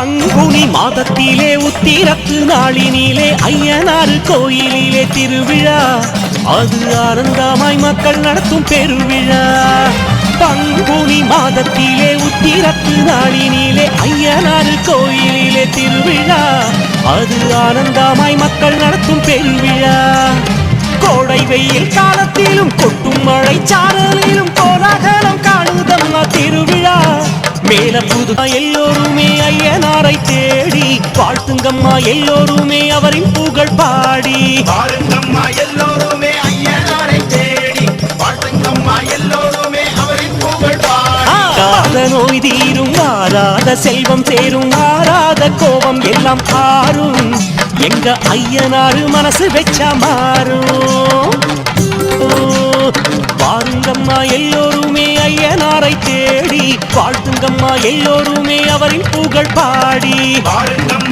பங்குனி மாதத்திலே உத்திரத்து நாளினிலே ஐயனாறு கோயிலிலே திருவிழா, அது ஆனந்தமாய் மக்கள் நடத்தும் பெருவிழா. பங்குனி மாதத்திலே உத்திரத்து நாளினிலே ஐயனாறு கோயிலிலே திருவிழா, அது ஆனந்தமாய் மக்கள் நடத்தும் பெருவிழா. கோடை வெயில் காலத்திலும் கொட்டும் மழை சாரலிலும் கோலாகலம் காணுதம்மா திருவிழா. மேல புது எல்லோருமே ஐயனாரை தேடி வாழ்த்துங்கம்மா, எல்லோருமே அவரின் புகழ் பாடி பாருங்கம்மா, எல்லோருமே ஐயனாரை தேடி வாழ்த்துங்கம்மா, எல்லோருமே அவரின் புகழ் பாடி. நோய் தீரும், ஆறாத செல்வம் சேரும், ஆறாத கோபம் எல்லாம் ஆறும், எங்க ஐயனாரு மனசு வெச்சா மாறும். பாருங்கம்மா, எல்லோருமே ஐயனாரை தேடி வாழ்த்துங்கம்மா, எல்லோருமே அவரின் புகழ் பாடி. பாருங்கம்மா